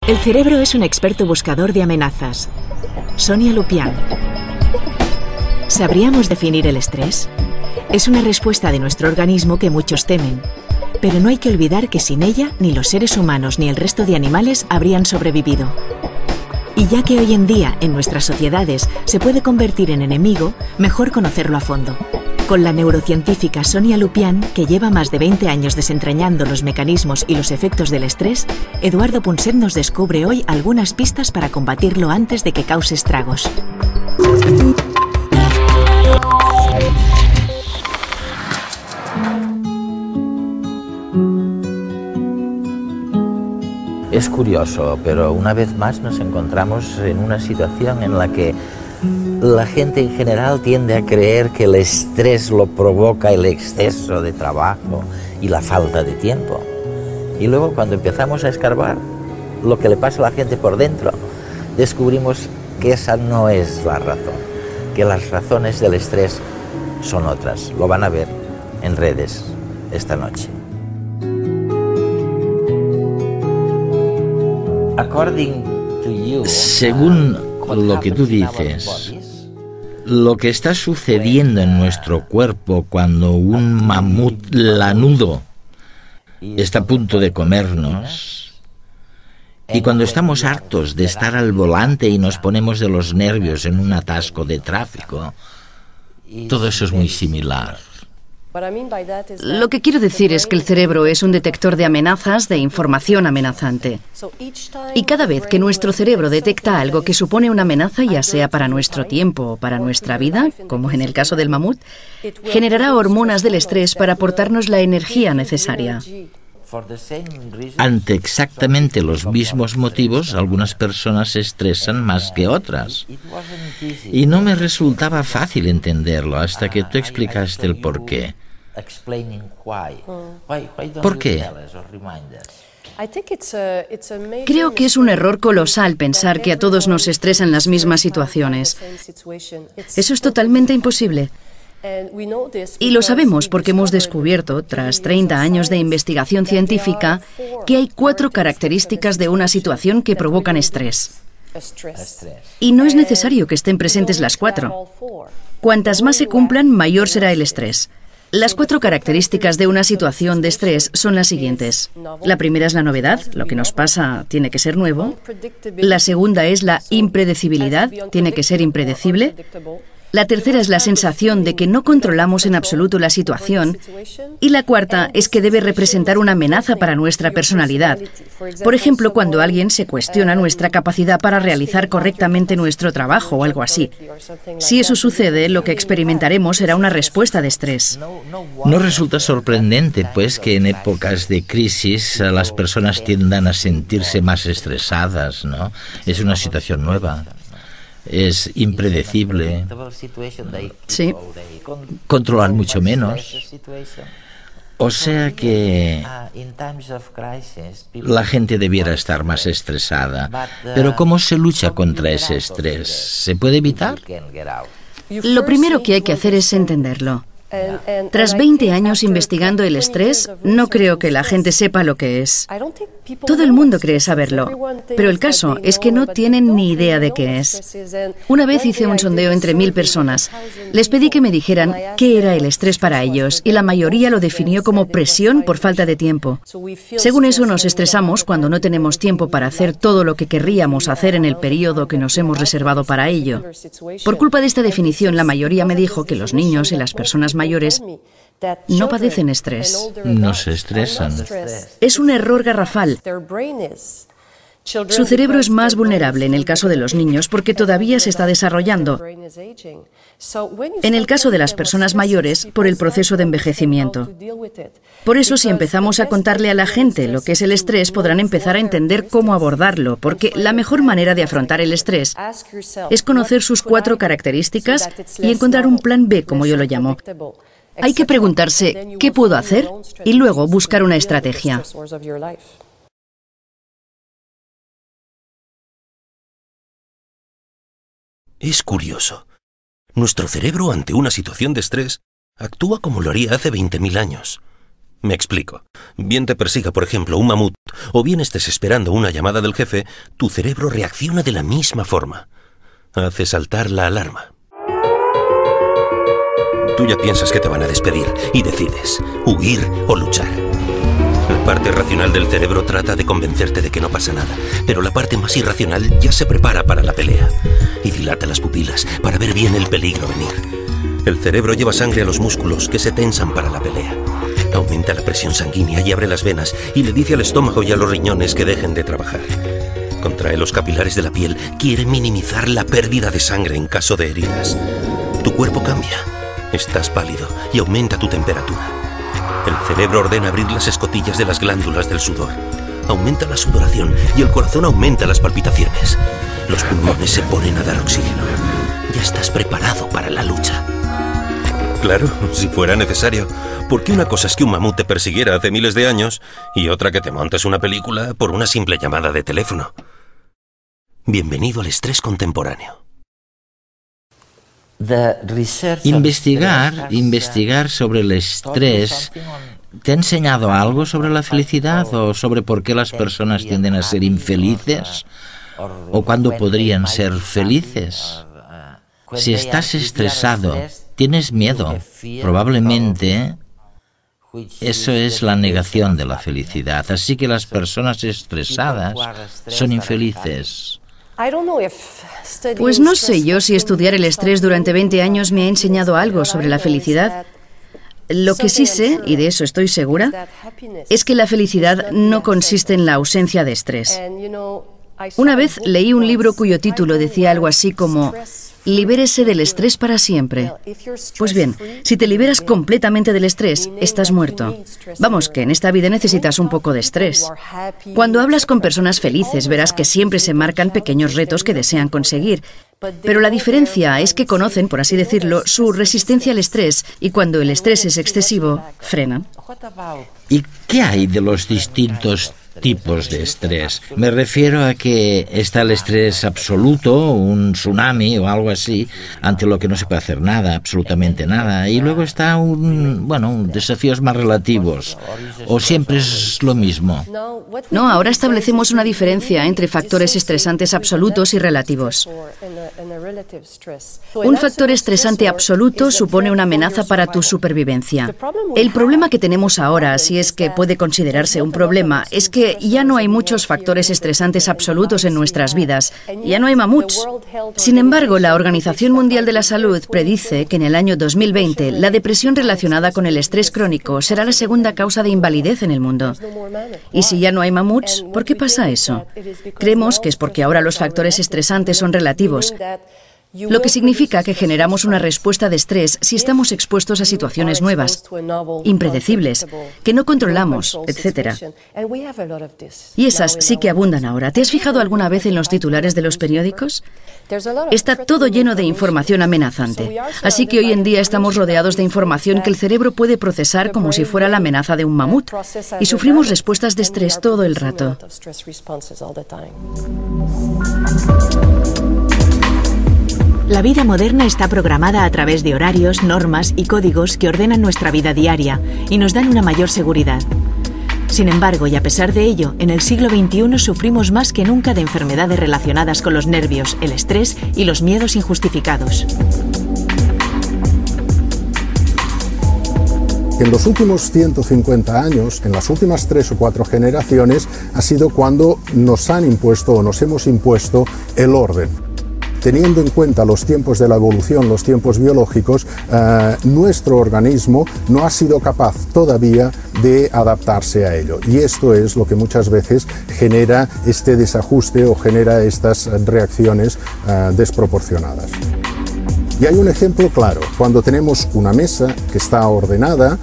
El cerebro es un experto buscador de amenazas. Sonia Lupián. ¿Sabríamos definir el estrés? Es una respuesta de nuestro organismo que muchos temen. Pero no hay que olvidar que sin ella, ni los seres humanos ni el resto de animales habrían sobrevivido. Y ya que hoy en día, en nuestras sociedades, se puede convertir en enemigo, mejor conocerlo a fondo. Con la neurocientífica Sonia Lupián, que lleva más de 20 años desentrañando los mecanismos y los efectos del estrés, Eduardo Punset nos descubre hoy algunas pistas para combatirlo antes de que cause estragos. Es curioso, pero una vez más nos encontramos en una situación en la que la gente en general tiende a creer que el estrés lo provoca el exceso de trabajo y la falta de tiempo. Y luego cuando empezamos a escarbar lo que le pasa a la gente por dentro, descubrimos que esa no es la razón, que las razones del estrés son otras. Lo van a ver en redes esta noche. Según lo que tú dices, lo que está sucediendo en nuestro cuerpo cuando un mamut lanudo está a punto de comernos y cuando estamos hartos de estar al volante y nos ponemos de los nervios en un atasco de tráfico, todo eso es muy similar. Lo que quiero decir es que el cerebro es un detector de amenazas, de información amenazante. Y cada vez que nuestro cerebro detecta algo que supone una amenaza, ya sea para nuestro tiempo o para nuestra vida, como en el caso del mamut, generará hormonas del estrés para aportarnos la energía necesaria. Ante exactamente los mismos motivos, algunas personas se estresan más que otras. Y no me resultaba fácil entenderlo hasta que tú explicaste el porqué. ¿Por qué? Creo que es un error colosal pensar que a todos nos estresan las mismas situaciones. Eso es totalmente imposible. Y lo sabemos porque hemos descubierto, tras 30 años de investigación científica, que hay 4 características de una situación que provocan estrés. Y no es necesario que estén presentes las 4. Cuantas más se cumplan, mayor será el estrés. Las 4 características de una situación de estrés son las siguientes. La primera es la novedad, lo que nos pasa tiene que ser nuevo. La segunda es la impredecibilidad, tiene que ser impredecible. La tercera es la sensación de que no controlamos en absoluto la situación. Y la cuarta es que debe representar una amenaza para nuestra personalidad. Por ejemplo, cuando alguien se cuestiona nuestra capacidad para realizar correctamente nuestro trabajo o algo así. Si eso sucede, lo que experimentaremos será una respuesta de estrés. No resulta sorprendente, pues, que en épocas de crisis las personas tiendan a sentirse más estresadas, ¿no? Es una situación nueva. Es impredecible. Sí. Controlar mucho menos. O sea que la gente debiera estar más estresada. Pero ¿cómo se lucha contra ese estrés? ¿Se puede evitar? Lo primero que hay que hacer es entenderlo. Tras 20 años investigando el estrés, no creo que la gente sepa lo que es. Todo el mundo cree saberlo, pero el caso es que no tienen ni idea de qué es. Una vez hice un sondeo entre 1000 personas. Les pedí que me dijeran qué era el estrés para ellos y la mayoría lo definió como presión por falta de tiempo. Según eso, nos estresamos cuando no tenemos tiempo para hacer todo lo que querríamos hacer en el periodo que nos hemos reservado para ello. Por culpa de esta definición, la mayoría me dijo que los niños y las personas mayores no padecen estrés. No se estresan. Es un error garrafal. Su cerebro es más vulnerable en el caso de los niños porque todavía se está desarrollando. En el caso de las personas mayores, por el proceso de envejecimiento. Por eso, si empezamos a contarle a la gente lo que es el estrés, podrán empezar a entender cómo abordarlo, porque la mejor manera de afrontar el estrés es conocer sus 4 características y encontrar un plan B, como yo lo llamo. Hay que preguntarse, ¿qué puedo hacer? Y luego buscar una estrategia. Es curioso. Nuestro cerebro ante una situación de estrés actúa como lo haría hace 20.000 años. Me explico. Bien te persiga, por ejemplo, un mamut, o bien estés esperando una llamada del jefe, tu cerebro reacciona de la misma forma. Hace saltar la alarma. Tú ya piensas que te van a despedir y decides huir o luchar. La parte racional del cerebro trata de convencerte de que no pasa nada, pero la parte más irracional ya se prepara para la pelea y dilata las pupilas para ver bien el peligro venir. El cerebro lleva sangre a los músculos que se tensan para la pelea. Aumenta la presión sanguínea y abre las venas y le dice al estómago y a los riñones que dejen de trabajar. Contrae los capilares de la piel, quiere minimizar la pérdida de sangre en caso de heridas. Tu cuerpo cambia, estás pálido y aumenta tu temperatura. El cerebro ordena abrir las escotillas de las glándulas del sudor. Aumenta la sudoración y el corazón aumenta las palpitaciones. Los pulmones se ponen a dar oxígeno. Ya estás preparado para la lucha. Claro, si fuera necesario. Porque una cosa es que un mamut te persiguiera hace miles de años y otra que te montes una película por una simple llamada de teléfono. Bienvenido al estrés contemporáneo. Investigar sobre el estrés, ¿te ha enseñado algo sobre la felicidad o sobre por qué las personas tienden a ser infelices o cuándo podrían ser felices? Si estás estresado, tienes miedo, probablemente eso es la negación de la felicidad. Así que las personas estresadas son infelices. Pues no sé yo si estudiar el estrés durante 20 años me ha enseñado algo sobre la felicidad. Lo que sí sé, y de eso estoy segura, es que la felicidad no consiste en la ausencia de estrés. Una vez leí un libro cuyo título decía algo así como «Libérese del estrés para siempre». Pues bien, si te liberas completamente del estrés, estás muerto. Vamos, que en esta vida necesitas un poco de estrés. Cuando hablas con personas felices, verás que siempre se marcan pequeños retos que desean conseguir. Pero la diferencia es que conocen, por así decirlo, su resistencia al estrés y cuando el estrés es excesivo, frenan. ¿Y qué hay de los distintos tipos de estrés? Me refiero a que está el estrés absoluto, un tsunami o algo así, ante lo que no se puede hacer nada, absolutamente nada. Y luego está desafíos más relativos. ¿O siempre es lo mismo? No, ahora establecemos una diferencia entre factores estresantes absolutos y relativos. Un factor estresante absoluto supone una amenaza para tu supervivencia. El problema que tenemos ahora, si es que puede considerarse un problema, es que ya no hay muchos factores estresantes absolutos en nuestras vidas. Ya no hay mamuts. Sin embargo, la Organización Mundial de la Salud predice que en el año 2020 la depresión relacionada con el estrés crónico será la segunda causa de invalidez en el mundo. Y si ya no hay mamuts, ¿por qué pasa eso? Creemos que es porque ahora los factores estresantes son relativos, lo que significa que generamos una respuesta de estrés si estamos expuestos a situaciones nuevas, impredecibles, que no controlamos, etc. Y esas sí que abundan ahora. ¿Te has fijado alguna vez en los titulares de los periódicos? Está todo lleno de información amenazante. Así que hoy en día estamos rodeados de información que el cerebro puede procesar como si fuera la amenaza de un mamut, y sufrimos respuestas de estrés todo el rato. La vida moderna está programada a través de horarios, normas y códigos que ordenan nuestra vida diaria y nos dan una mayor seguridad. Sin embargo, y a pesar de ello, en el siglo XXI sufrimos más que nunca de enfermedades relacionadas con los nervios, el estrés y los miedos injustificados. En los últimos 150 años, en las últimas 3 o 4 generaciones, ha sido cuando nos han impuesto o nos hemos impuesto el orden. Teniendo en cuenta los tiempos de la evolución, los tiempos biológicos, nuestro organismo no ha sido capaz todavía de adaptarse a ello. Y esto es lo que muchas veces genera este desajuste o genera estas reacciones desproporcionadas. Y hay un ejemplo claro, cuando tenemos una mesa que está ordenada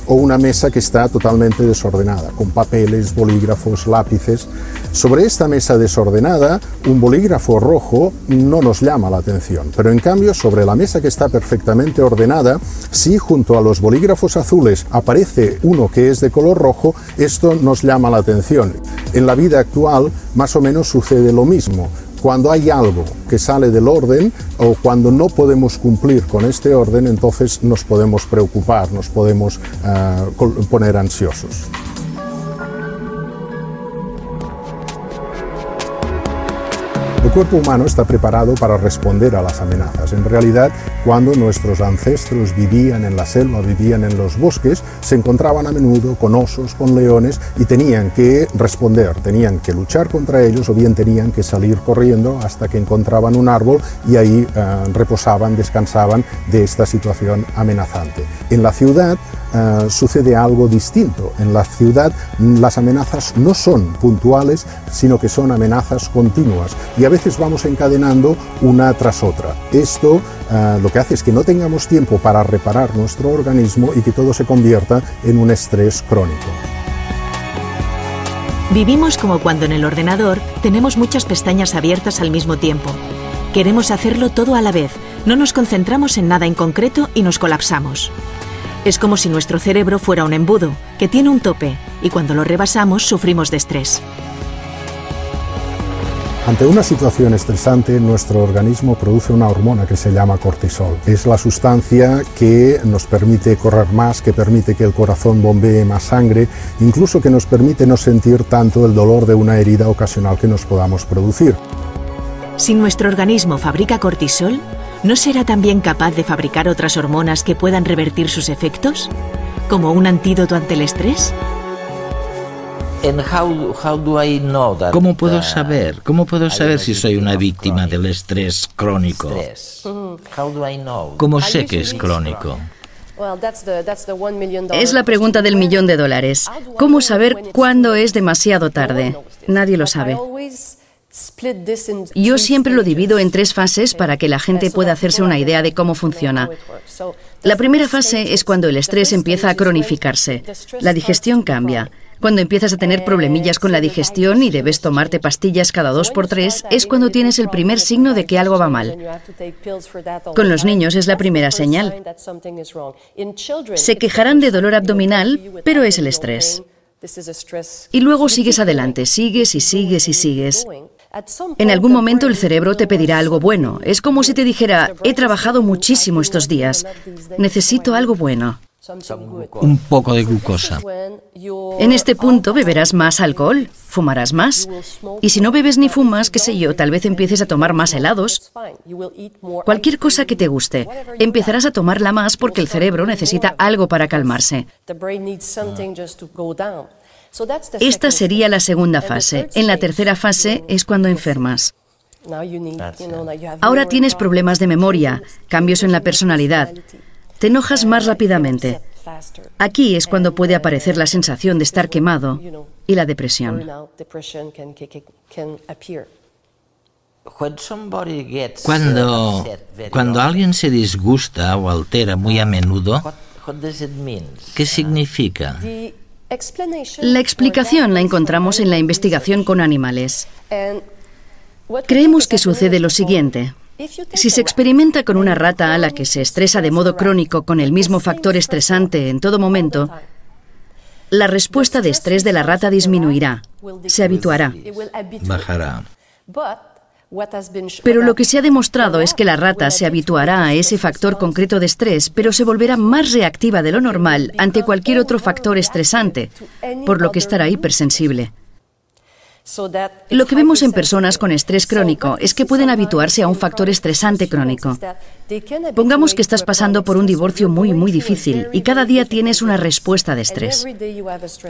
o una mesa que está totalmente desordenada, con papeles, bolígrafos, lápices. Sobre esta mesa desordenada, un bolígrafo rojo no nos llama la atención, pero en cambio sobre la mesa que está perfectamente ordenada, si junto a los bolígrafos azules aparece uno que es de color rojo, esto nos llama la atención. En la vida actual más o menos sucede lo mismo. Cuando hay algo que sale del orden o cuando no podemos cumplir con este orden, entonces nos podemos preocupar, nos podemos poner ansiosos. El cuerpo humano está preparado para responder a las amenazas. En realidad, cuando nuestros ancestros vivían en la selva, vivían en los bosques, se encontraban a menudo con osos, con leones y tenían que responder, tenían que luchar contra ellos o bien tenían que salir corriendo hasta que encontraban un árbol y ahí reposaban, descansaban de esta situación amenazante. En la ciudad sucede algo distinto. En la ciudad las amenazas no son puntuales, sino que son amenazas continuas y a veces vamos encadenando una tras otra. Esto lo que hace es que no tengamos tiempo para reparar nuestro organismo y que todo se convierta en un estrés crónico. Vivimos como cuando en el ordenador tenemos muchas pestañas abiertas al mismo tiempo. Queremos hacerlo todo a la vez, no nos concentramos en nada en concreto y nos colapsamos. Es como si nuestro cerebro fuera un embudo, que tiene un tope, y cuando lo rebasamos sufrimos de estrés. Ante una situación estresante, nuestro organismo produce una hormona que se llama cortisol. Es la sustancia que nos permite correr más, que permite que el corazón bombee más sangre, incluso que nos permite no sentir tanto el dolor de una herida ocasional que nos podamos producir. Si nuestro organismo fabrica cortisol, ¿no será también capaz de fabricar otras hormonas que puedan revertir sus efectos? ¿Como un antídoto ante el estrés? ¿Cómo puedo saber? ¿Cómo puedo saber si soy una víctima del estrés crónico? ¿Cómo sé que es crónico? Es la pregunta del $1.000.000. ¿Cómo saber cuándo es demasiado tarde? Nadie lo sabe. Yo siempre lo divido en 3 fases para que la gente pueda hacerse una idea de cómo funciona. La primera fase es cuando el estrés empieza a cronificarse. La digestión cambia. Cuando empiezas a tener problemillas con la digestión y debes tomarte pastillas cada 2 por 3, es cuando tienes el primer signo de que algo va mal. Con los niños es la primera señal. Se quejarán de dolor abdominal, pero es el estrés. Y luego sigues adelante, sigues y sigues y sigues. En algún momento el cerebro te pedirá algo bueno. Es como si te dijera, he trabajado muchísimo estos días, necesito algo bueno. Un poco de glucosa. En este punto beberás más alcohol, fumarás más. Y si no bebes ni fumas, qué sé yo, tal vez empieces a tomar más helados. Cualquier cosa que te guste, empezarás a tomarla más porque el cerebro necesita algo para calmarse. Esta sería la segunda fase. En la tercera fase es cuando enfermas. Ahora tienes problemas de memoria, cambios en la personalidad. Te enojas más rápidamente. Aquí es cuando puede aparecer la sensación de estar quemado y la depresión. Cuando alguien se disgusta o altera muy a menudo, ¿qué significa? La explicación la encontramos en la investigación con animales. Creemos que sucede lo siguiente. Si se experimenta con una rata a la que se estresa de modo crónico con el mismo factor estresante en todo momento, la respuesta de estrés de la rata disminuirá, se habituará. Bajará. Pero lo que se ha demostrado es que la rata se habituará a ese factor concreto de estrés, pero se volverá más reactiva de lo normal ante cualquier otro factor estresante, por lo que estará hipersensible. Lo que vemos en personas con estrés crónico es que pueden habituarse a un factor estresante crónico. Pongamos que estás pasando por un divorcio muy difícil y cada día tienes una respuesta de estrés.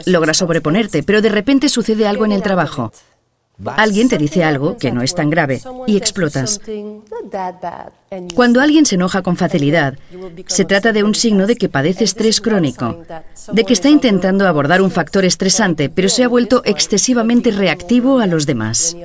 Logras sobreponerte, pero de repente sucede algo en el trabajo. Alguien te dice algo que no es tan grave y explotas. Cuando alguien se enoja con facilidad, se trata de un signo de que padece estrés crónico, de que está intentando abordar un factor estresante, pero se ha vuelto excesivamente reactivo a los demás.